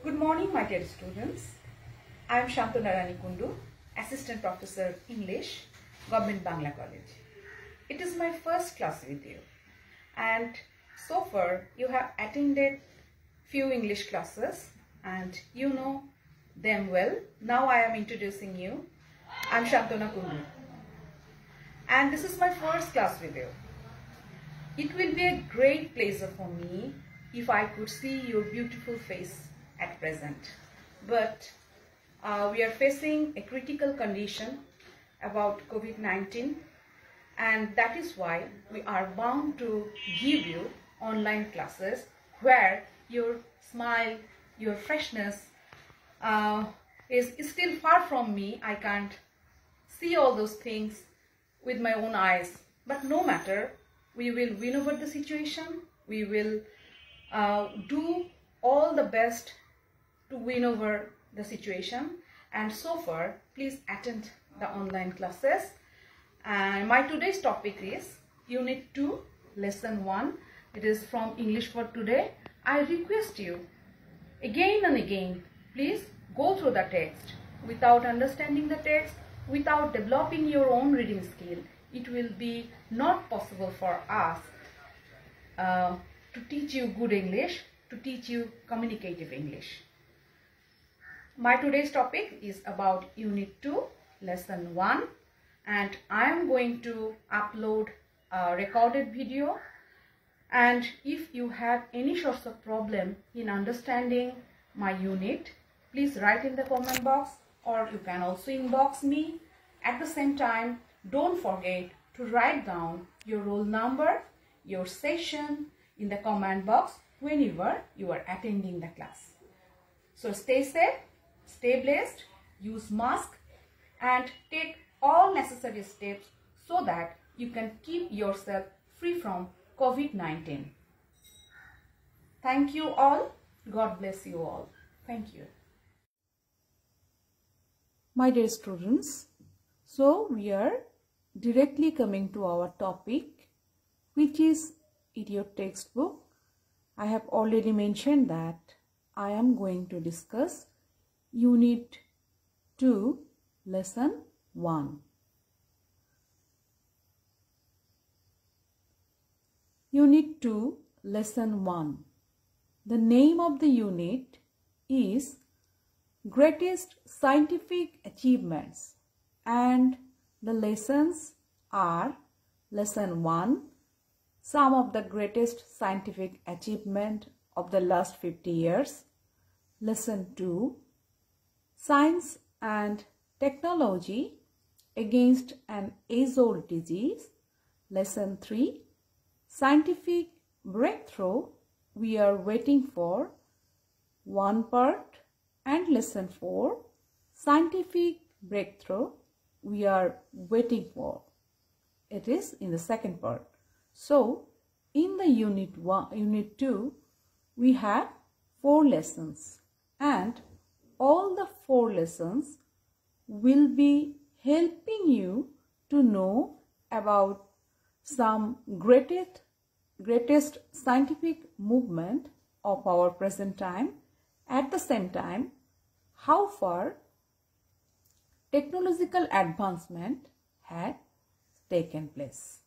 Good morning, my dear students. I am Shantona Rani Kundu, Assistant Professor English, Government Bangla College. It is my first class with you, and so far you have attended few English classes and you know them well. Now I am introducing you. I am Shantona Kundu, and this is my first class with you. It will be a great pleasure for me if I could see your beautiful face at present. But we are facing a critical condition about COVID-19, and that is why we are bound to give you online classes where your smile, your freshness is still far from me. I can't see all those things with my own eyes, but no matter, we will win over the situation. We will do all the best to win over the situation, and so far please attend the online classes. And my today's topic is Unit 2, Lesson 1. It is from English for Today. I request you again and again, please go through the text. Without understanding the text, without developing your own reading skill, it will be not possible for us to teach you good English, to teach you communicative English. My today's topic is about Unit 2, Lesson 1, and I am going to upload a recorded video. And if you have any sorts of problem in understanding my unit, please write in the comment box, or you can also inbox me. At the same time, don't forget to write down your roll number, your session in the comment box whenever you are attending the class. So stay safe, stay blessed, use mask, and take all necessary steps so that you can keep yourself free from COVID-19. Thank you all. God bless you all. Thank you. My dear students, so we are directly coming to our topic, which is idiot textbook. I have already mentioned that I am going to discuss Unit 2, Lesson 1. Unit 2, Lesson 1. The name of the unit is Greatest Scientific Achievements, and the lessons are Lesson 1, some of the greatest scientific achievement of the last 50 years. Lesson 2, Science and Technology Against an Age-Old Disease. Lesson 3, Scientific Breakthrough We Are Waiting For, one part. And Lesson 4, Scientific Breakthrough We Are Waiting For. It is in the second part. So, in the Unit 2, we have 4 lessons, and all the 4 lessons will be helping you to know about some greatest scientific movement of our present time. At the same time, how far technological advancement had taken place.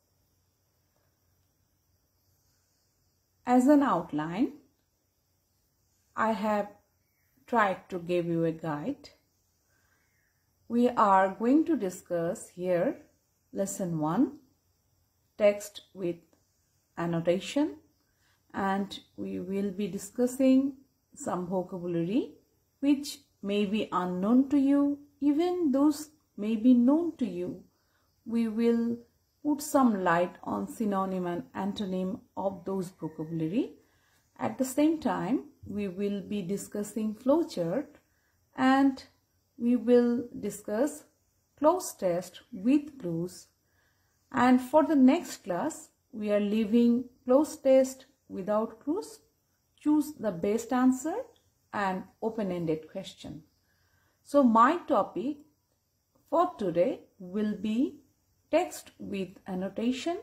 As an outline, I have tried to give you a guide. We are going to discuss here Lesson 1, text with annotation, and we will be discussing some vocabulary which may be unknown to you, even those may be known to you. We will put some light on synonym and antonym of those vocabulary. At the same time, we will be discussing flowchart, and we will discuss cloze test with clues. And for the next class, we are leaving cloze test without clues. Choose the best answer and open-ended question. So my topic for today will be text with annotation,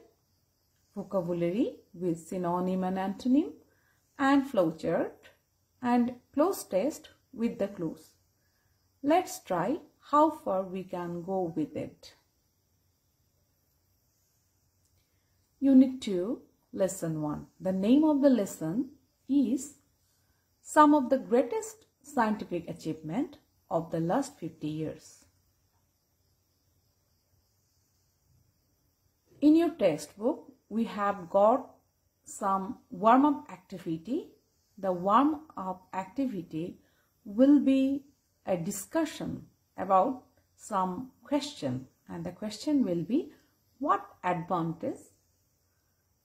vocabulary with synonym and antonym, and flowchart, and close test with the clues. Let's try how far we can go with it. Unit 2, Lesson 1. The name of the lesson is Some of the Greatest Scientific Achievement of the Last 50 Years. In your textbook, we have got some warm-up activity. The warm-up activity will be a discussion about some question, and the question will be, what advantage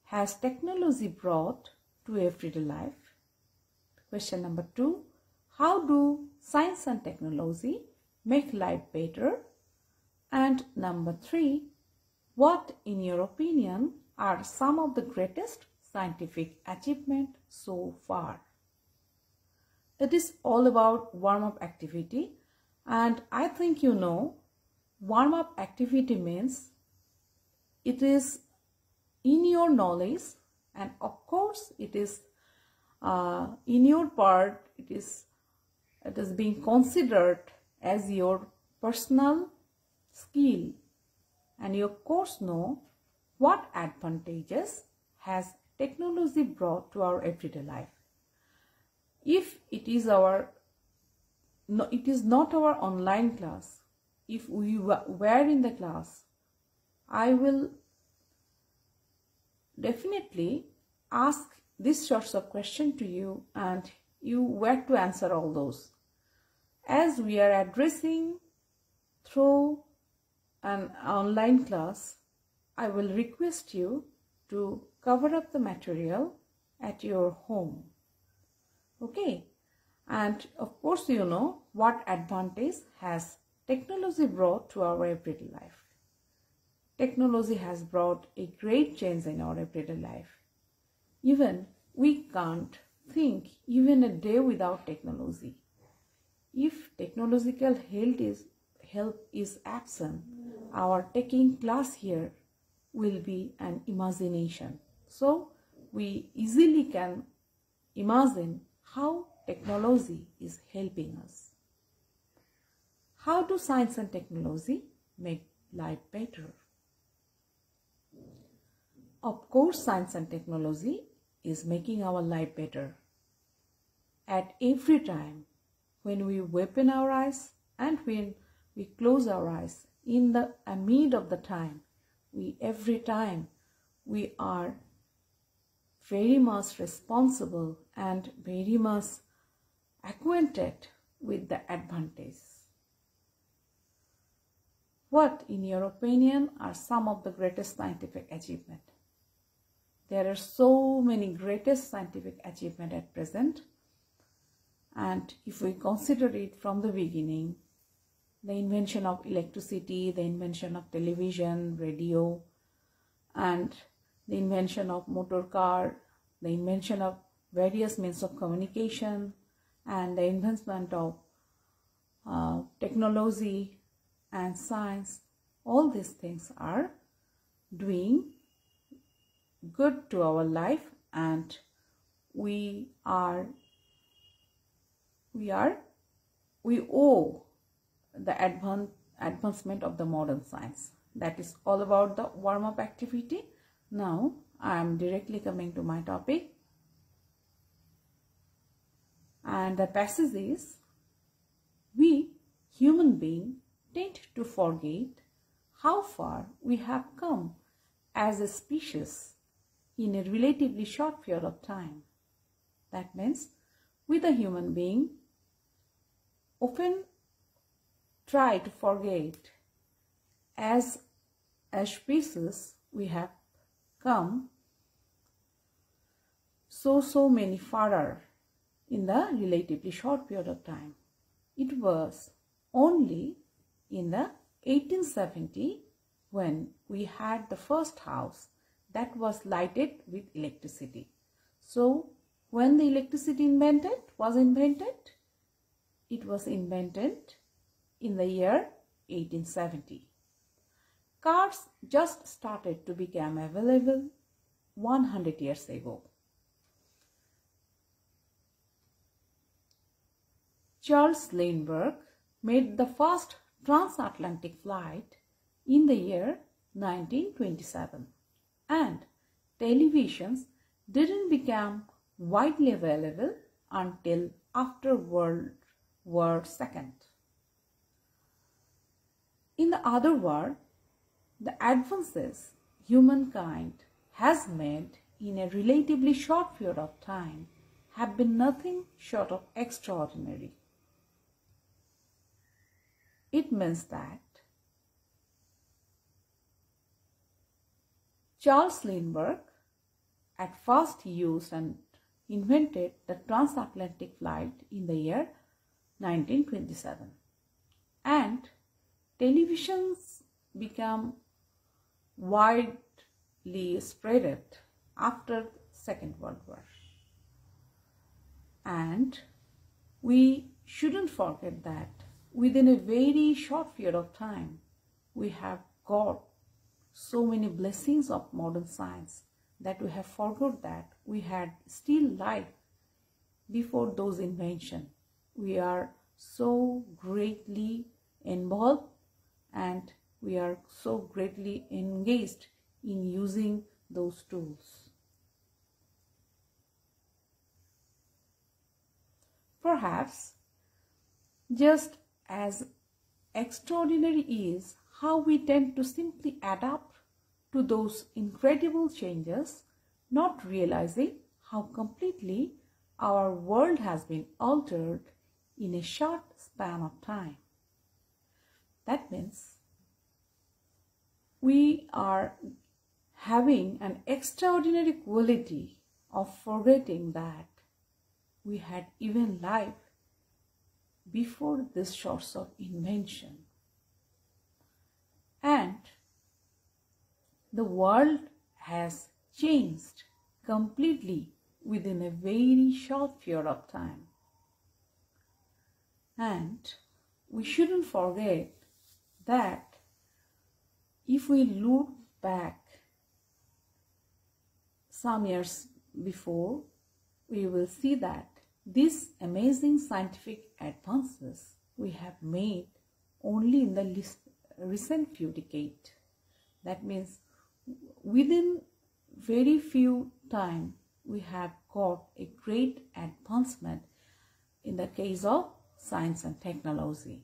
has technology brought to everyday life? Question number 2, how do science and technology make life better? And number 3, what in your opinion are some of the greatest scientific achievements so far? It is all about warm-up activity, and I think you know warm-up activity means it is in your knowledge, and of course it is in your part, it is being considered as your personal skill, and you of course know what advantages has technology brought to our everyday life. If it is not our online class, if we were in the class, I will definitely ask these sorts of questions to you, and you were to answer all those. As we are addressing through an online class, I will request you to cover up the material at your home. Okay, and of course you know what advantage has technology brought to our everyday life. Technology has brought a great change in our everyday life. Even we can't think even a day without technology. If technological help is absent, our taking class here will be an imagination. So we easily can imagine how technology is helping us. How do science and technology make life better? Of course, science and technology is making our life better. At every time, when we open our eyes and when we close our eyes, in the amid of the time, every time we are very much responsible and very much acquainted with the advantage. What, in your opinion, are some of the greatest scientific achievements? There are so many greatest scientific achievements at present, and if we consider it from the beginning, the invention of electricity, the invention of television, radio, and the invention of motor car, the invention of various means of communication, and the advancement of technology and science, all these things are doing good to our life, and we owe the advancement of the modern science. That is all about the warm-up activity. Now I am directly coming to my topic, and the passage is, we human beings tend to forget how far we have come as a species in a relatively short period of time. That means we the human being often try to forget as a species we have come so many farther in the relatively short period of time. It was only in the 1870 when we had the first house that was lighted with electricity. So when the electricity was invented, it was invented in the year 1870. Cars just started to become available 100 years ago. Charles Lindbergh made the first transatlantic flight in the year 1927, and televisions didn't become widely available until after World War II. In the other words, the advances humankind has made in a relatively short period of time have been nothing short of extraordinary. It means that Charles Lindbergh at first used and invented the transatlantic flight in the year 1927, and televisions became widely spread after Second World War. And we shouldn't forget that within a very short period of time, we have got so many blessings of modern science that we have forgot that we had still life before those inventions. We are so greatly involved and we are so greatly engaged in using those tools. Perhaps just as extraordinary is how we tend to simply adapt to those incredible changes, not realizing how completely our world has been altered in a short span of time. That means we are having an extraordinary quality of forgetting that we had even life before this sorts of invention. And the world has changed completely within a very short period of time. And we shouldn't forget that if we look back some years before, we will see that these amazing scientific advances we have made only in the recent few decades. That means within very few time we have got a great advancement in the case of science and technology.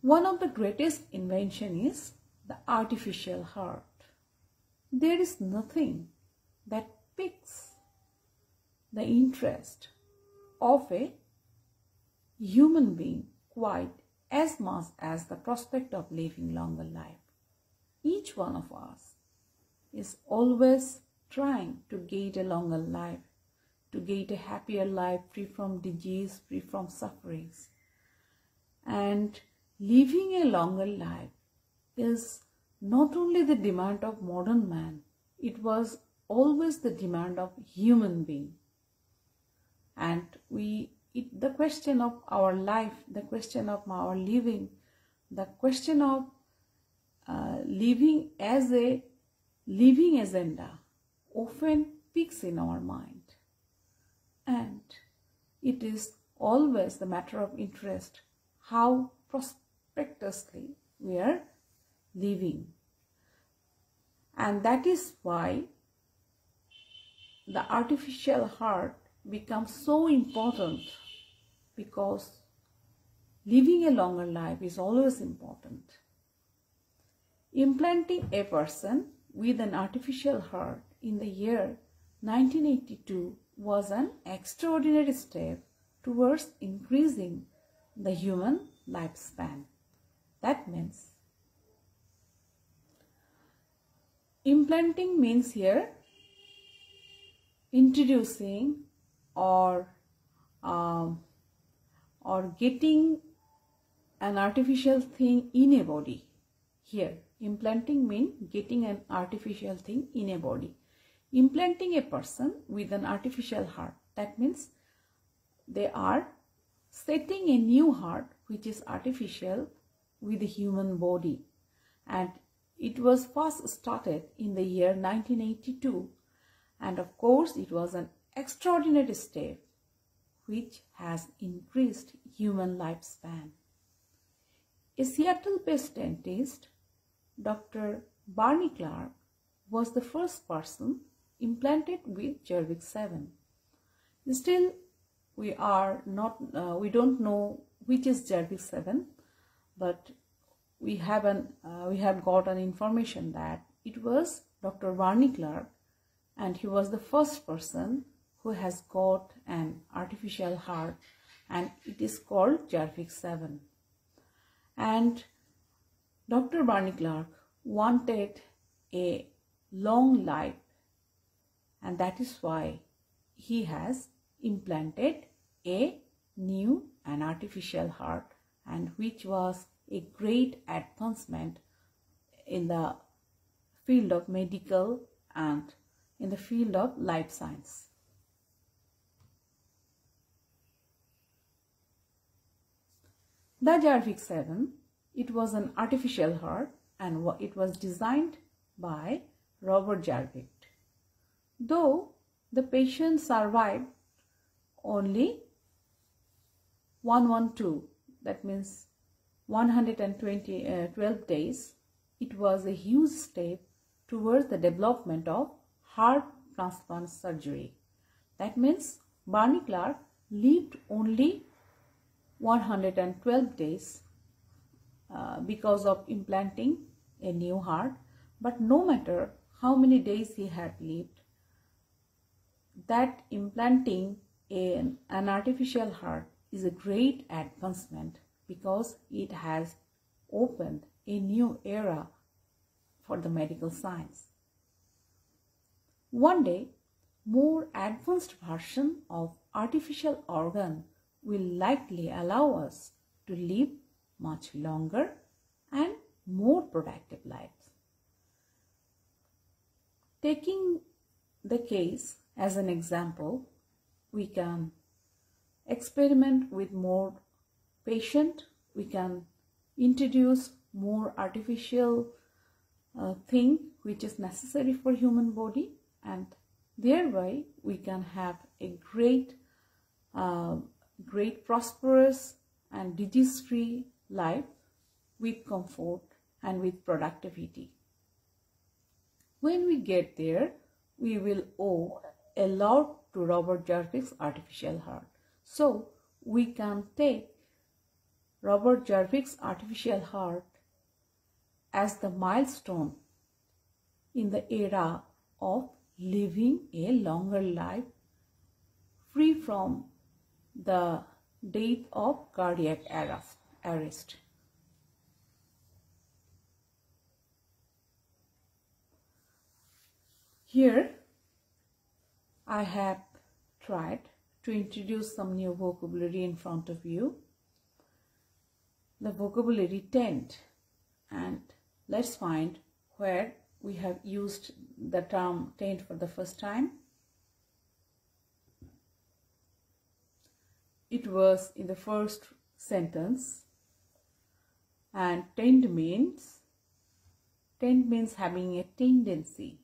One of the greatest inventions is the artificial heart. There is nothing that piques the interest of a human being quite as much as the prospect of living longer life. Each one of us is always trying to get a longer life, to get a happier life free from disease, free from sufferings. And living a longer life is not only the demand of modern man, it was always the demand of human being. And the question of our life, the question of our living, the question of living as a living agenda often peaks in our mind. And it is always the matter of interest how prosperously we are living. And that is why the artificial heart becomes so important, because living a longer life is always important. Implanting a person with an artificial heart in the year 1982 was an extraordinary step towards increasing the human lifespan. That means implanting means here introducing or getting an artificial thing in a body. Here implanting means getting an artificial thing in a body. Implanting a person with an artificial heart, that means they are setting a new heart which is artificial with a human body. And it was first started in the year 1982, And of course, it was an extraordinary step which has increased human lifespan. A Seattle-based dentist, Dr. Barney Clark, was the first person implanted with Cervix 7. Still, we don't know which is Cervix 7, but we have got an information that it was Dr. Barney Clark, and he was the first person who has got an artificial heart, and it is called Cervix 7. And Dr. Barney Clark wanted a long life, and that is why he has implanted a new and artificial heart, and which was a great advancement in the field of medical and in the field of life science. The Cervix 7, it was an artificial heart, and it was designed by Robert Jarvik. Though the patient survived only 112, that means 112 days, it was a huge step towards the development of heart transplant surgery. That means Barney Clark lived only 112 days because of implanting a new heart. But no matter how many days he had lived, that implanting an artificial heart is a great advancement, because it has opened a new era for the medical science. One day, more advanced version of artificial organ will likely allow us to live much longer and more productive lives. Taking the case as an example, we can experiment with more patient, we can introduce more artificial thing which is necessary for human body, and thereby we can have a great prosperous and disease-free life with comfort and with productivity. When we get there, we will owe a lot to Robert Jarvik's artificial heart. So we can take Robert Jarvik's artificial heart as the milestone in the era of living a longer life, free from the death of cardiac arrest. Here I have tried to introduce some new vocabulary in front of you. The vocabulary tent, and let's find where we have used the term tent for the first time. It was in the first sentence, and tent means having a tendency.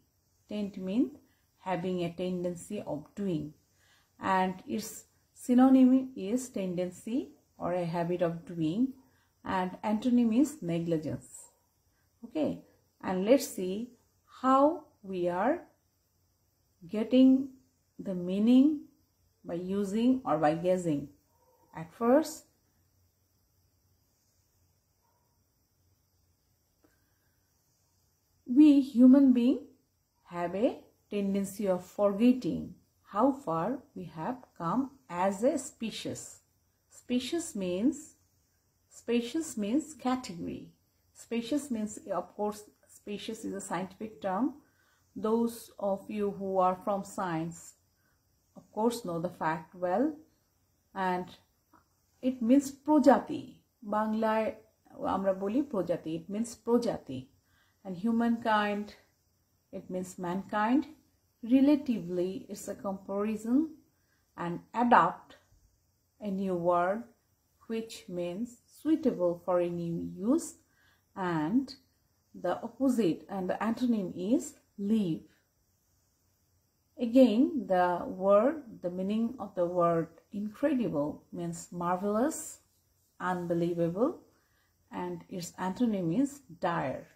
Tent means having a tendency of doing, and its synonym is tendency or a habit of doing, and antonym is negligence. Okay, and let's see how we are getting the meaning by using or by guessing. At first, we human beings have a tendency of forgetting how far we have come as a species. Species means category. Species means, of course, species is a scientific term. Those of you who are from science, of course, know the fact well, and it means projati. Banglaয় আমরা বলি projati. It means projati, and humankind, it means mankind. Relatively, it's a comparison, and adapt, a new word which means suitable for a new use, and the opposite and the antonym is live. Again, the meaning of the word incredible means marvelous, unbelievable, and its antonym is dire.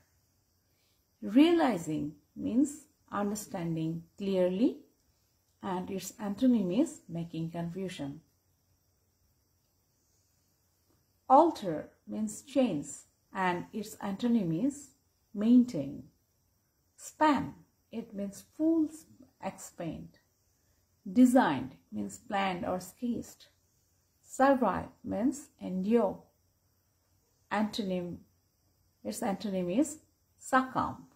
Realizing means understanding clearly, and its antonym is making confusion. Alter means change, and its antonym is maintain. Span, it means full, expand. Designed means planned or sketched. Survive means endure. Its antonym is succumb.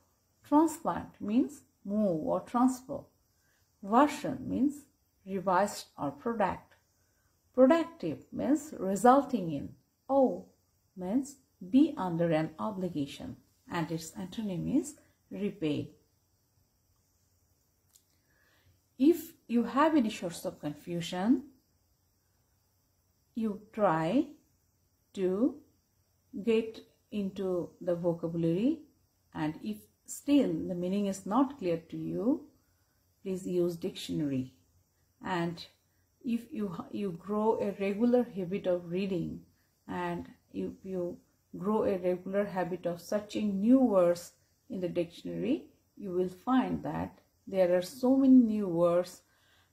Transplant means move or transfer. Version means revised or product. Productive means resulting in. Owe means be under an obligation, and its antonym is repay. If you have any sorts of confusion, you try to get into the vocabulary, and if still the meaning is not clear to you, please use dictionary. And if you grow a regular habit of reading, and if you grow a regular habit of searching new words in the dictionary, you will find that there are so many new words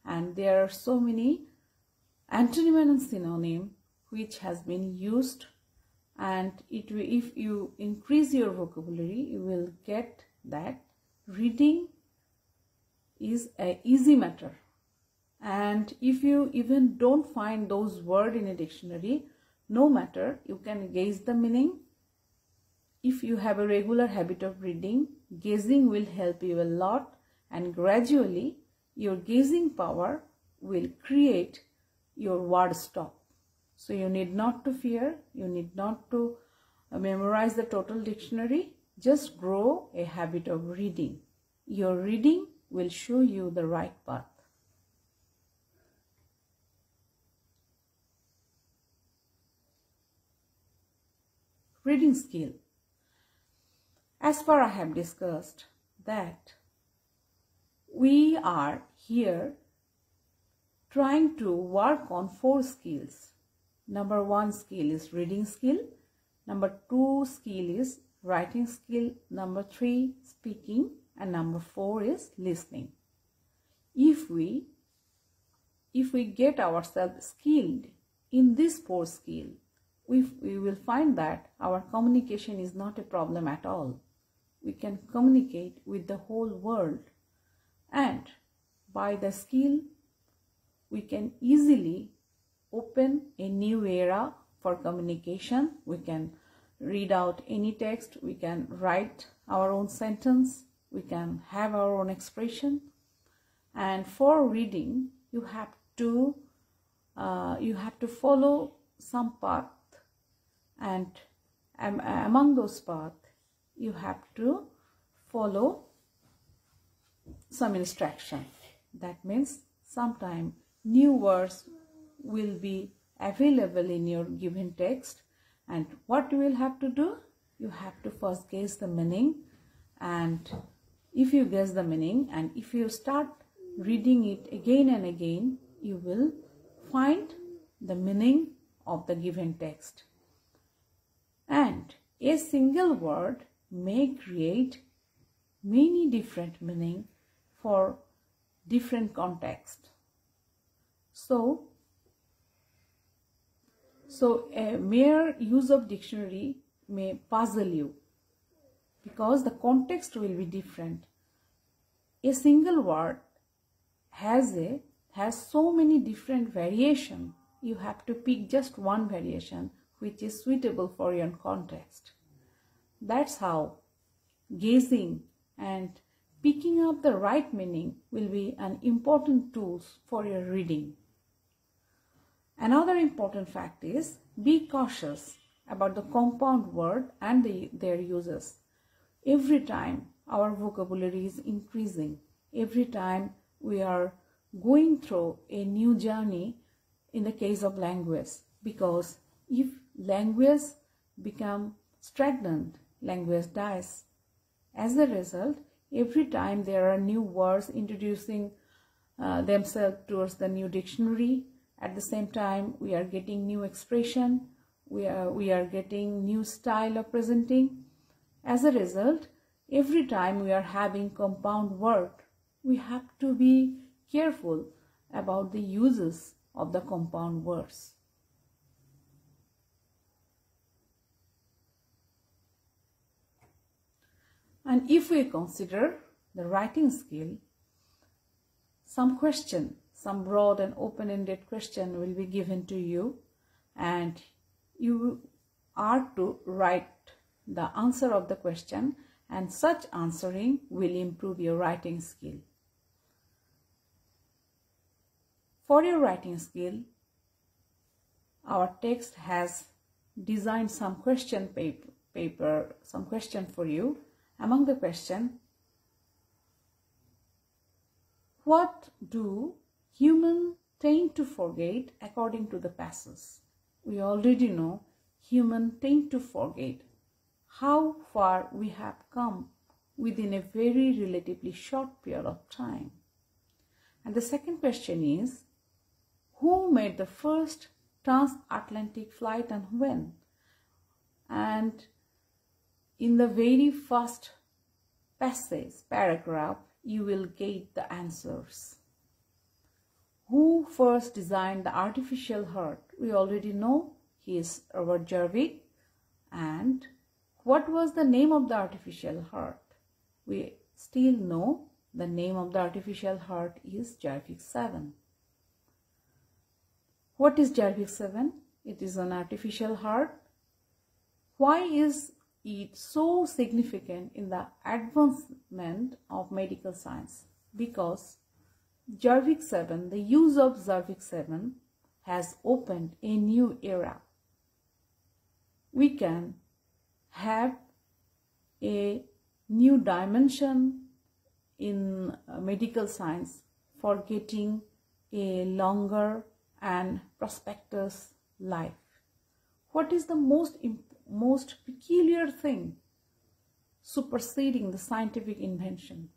and there are so many antonym and synonym which has been used, and if you increase your vocabulary, you will get that reading is an easy matter. And if you even don't find those words in a dictionary, no matter, you can guess the meaning. If you have a regular habit of reading, guessing will help you a lot, and gradually your guessing power will create your word stock. So you need not to fear, you need not to memorize the total dictionary, just grow a habit of reading. Your reading will show you the right path. Reading skill. As far I have discussed that we are here trying to work on 4 skills. Number 1 skill is reading skill. Number 2 skill is writing skill. Number 3 speaking, and number 4 is listening. If we get ourselves skilled in this 4 skill, we will find that our communication is not a problem at all. We can communicate with the whole world, and by the skill we can easily open a new era for communication. We can read out any text, we can write our own sentence, we can have our own expression. And for reading, you have to follow some path, and among those paths you have to follow some instruction. That means sometime new words will be available in your given text, and what you will have to do, you have to first guess the meaning. And if you guess the meaning and if you start reading it again and again, you will find the meaning of the given text. And a single word may create many different meanings for different contexts. So a mere use of dictionary may puzzle you because the context will be different. A single word has so many different variations. You have to pick just one variation which is suitable for your context. That's how guessing and picking up the right meaning will be an important tool for your reading. Another important fact is be cautious about the compound word and their uses. Every time our vocabulary is increasing, every time we are going through a new journey in the case of language, because if language becomes stagnant, language dies. As a result, every time there are new words introducing themselves towards the new dictionary. At the same time, we are getting new expression, we are getting new style of presenting. As a result, every time we are having compound word, we have to be careful about the uses of the compound words. And if we consider the writing skill, some broad and open-ended question will be given to you, and you are to write the answer of the question, and such answering will improve your writing skill. For your writing skill, our text has designed some question paper, some question for you. Among the question, what do humans tend to forget according to the passage? We already know humans tend to forget. How far we have come within a very relatively short period of time. And the second question is, who made the first transatlantic flight and when? And in the very first paragraph, you will get the answers. Who first designed the artificial heart? We already know he is Robert Jarvik. And what was the name of the artificial heart? We still know the name of the artificial heart is Jarvik 7. What is Jarvik 7? It is an artificial heart. Why is it so significant in the advancement of medical science? Because Jarvik 7, the use of Jarvik 7 has opened a new era. We can have a new dimension in medical science for getting a longer and prosperous life. What is the most peculiar thing superseding the scientific invention?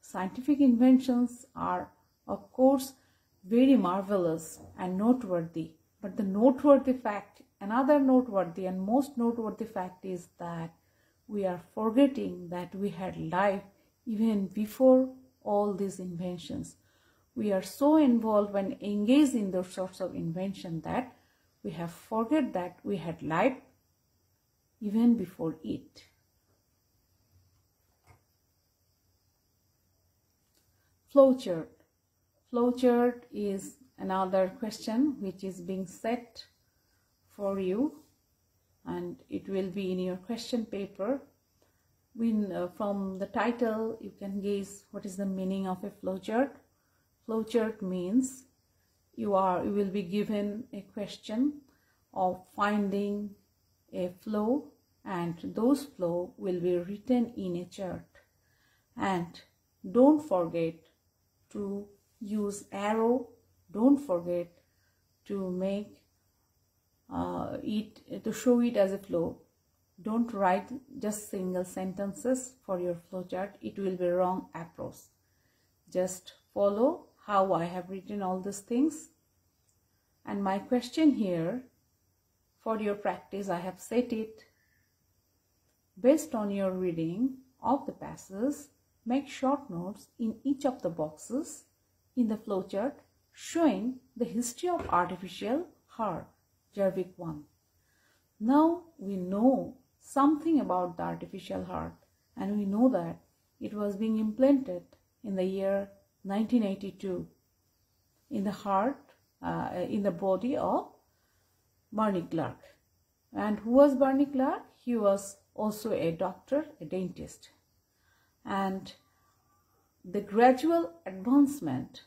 Scientific inventions are, of course, very marvelous and noteworthy, but the noteworthy fact, another noteworthy and most noteworthy fact is that we are forgetting that we had life even before all these inventions. We are so involved when engaged in those sorts of invention that we have forget that we had life even before it. Flowchart. Flowchart is another question which is being set for you, and it will be in your question paper. From the title, you can guess what is the meaning of a flowchart. Flowchart means you will be given a question of finding a flow, and those flow will be written in a chart. And don't forget to use arrow. Don't forget to make to show it as a flow. Don't write just single sentences for your flowchart. It will be wrong approach. Just follow how I have written all these things. And my question here for your practice, I have set it based on your reading of the passage. Make short notes in each of the boxes in the flowchart showing the history of artificial heart, Jarvik 1. Now we know something about the artificial heart, and we know that it was being implanted in the year 1982 in the heart, in the body of Barney Clark. And who was Barney Clark? He was also a doctor, a dentist. And the gradual advancement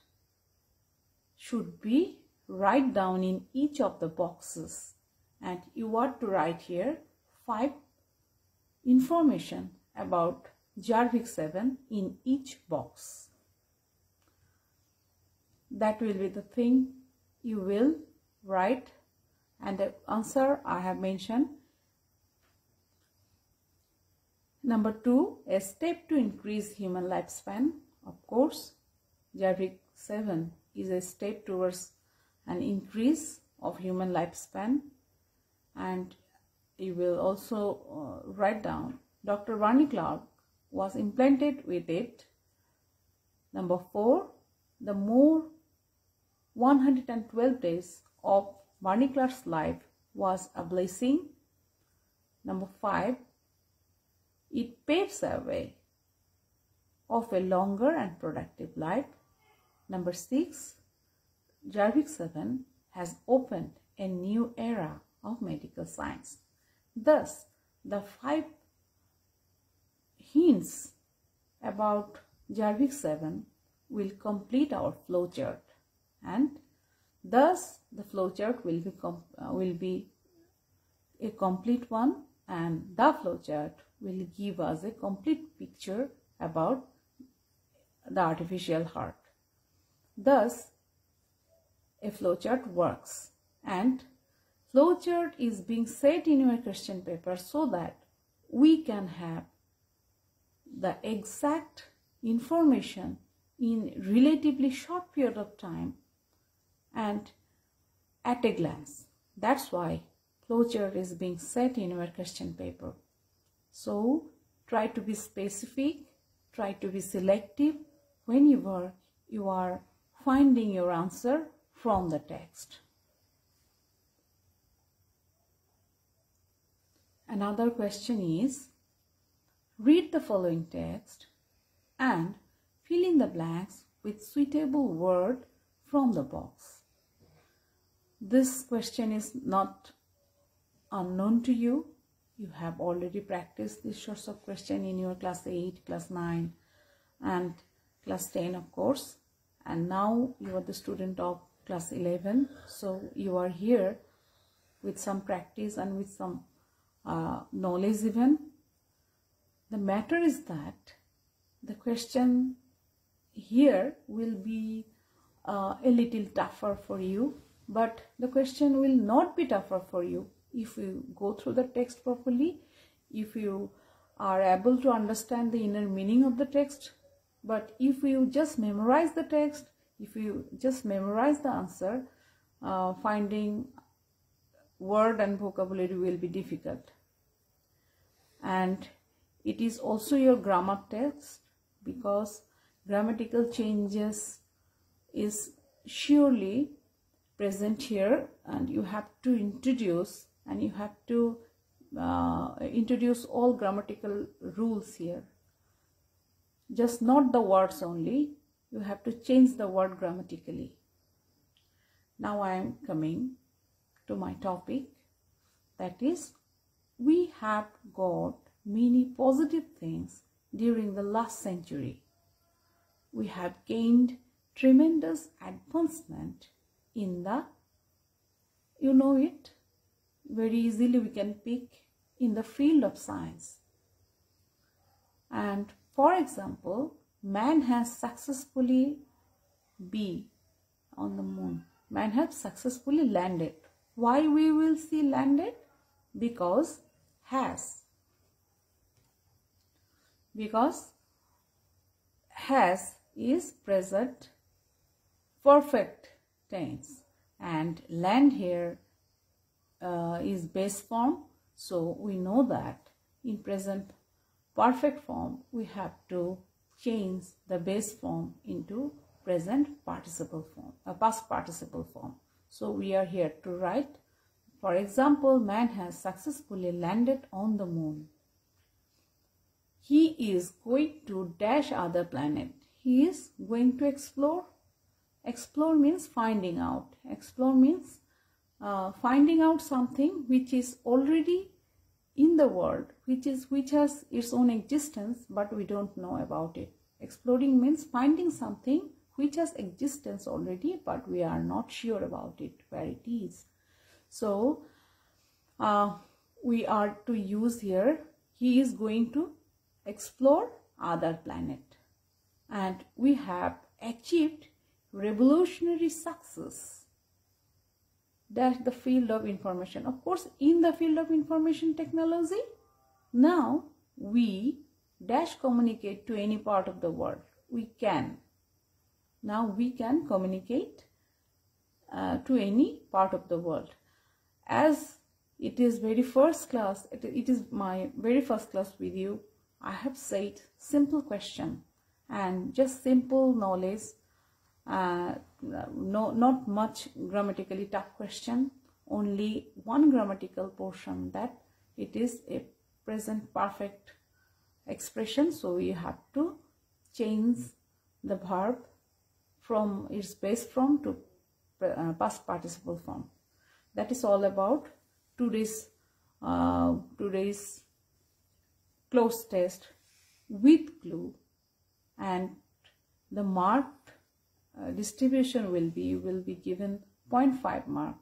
should be write down in each of the boxes, and you are to write here 5 information about Jarvik 7 in each box. That will be the thing you will write, and the answer I have mentioned. Number 2, a step to increase human lifespan. Of course, Jarvik 7 is a step towards an increase of human lifespan. And you will also write down Dr. Rani Clark was implanted with it. Number 4, the more 112 days of Barney Clark's life was a blessing. Number 5, it paves a way of a longer and productive life. Number 6, Jarvik 7 has opened a new era of medical science. Thus, the 5 hints about Jarvik 7 will complete our flowchart, and thus the flowchart will be a complete one, and the flowchart will give us a complete picture about the artificial heart. Thus, a flowchart works, and flowchart is being set in your question paper so that we can have the exact information in relatively short period of time and at a glance. That's why flowchart is being set in your question paper. So try to be specific, try to be selective whenever you are finding your answer from the text. Another question is, read the following text and fill in the blanks with suitable word from the box. This question is not unknown to you. You have already practiced these sorts of questions in your class 8, class 9 and class 10 of course. And now you are the student of class 11. So you are here with some practice and with some knowledge even. The matter is that the question here will be a little tougher for you, but the question will not be tougher for you if you go through the text properly, if you are able to understand the inner meaning of the text. But if you just memorize the text, if you just memorize the answer, finding word and vocabulary will be difficult. And it is also your grammar text, because grammatical changes is surely present here, and you have to introduce all grammatical rules here. Just not the words only, you have to change the word grammatically. Now I am coming to my topic, that is, we have got many positive things during the last century. We have gained tremendous advancement in the, you know it, very easily we can pick in the field of science. And for example, man has successfully been on the moon. Man has successfully landed. Why we will see landed? Because has is present perfect tense, and land here is base form. So we know that in present perfect form we have to change the base form into present participle form, past participle form. So we are here to write, for example, man has successfully landed on the moon. He is going to dash other planet. He is going to explore. Explore means finding out. Explore means finding out something which is already in the world, which has its own existence, but we don't know about it. Exploring means finding something which has existence already, but we are not sure about it, where it is. So we are to use here, he is going to explore other planet. And we have achieved revolutionary success. That's the field of information. Of course, in the field of information technology, now we dash communicate to any part of the world. We can. Now we can communicate to any part of the world. As it is very first class, it is my very first class video, I have said simple question and just simple knowledge, not much grammatically tough question, only one grammatical portion, that it is a present perfect expression, so we have to change the verb from its base form to past participle form. That is all about today's cloze test with clue, and the marked distribution will be given 0.5 mark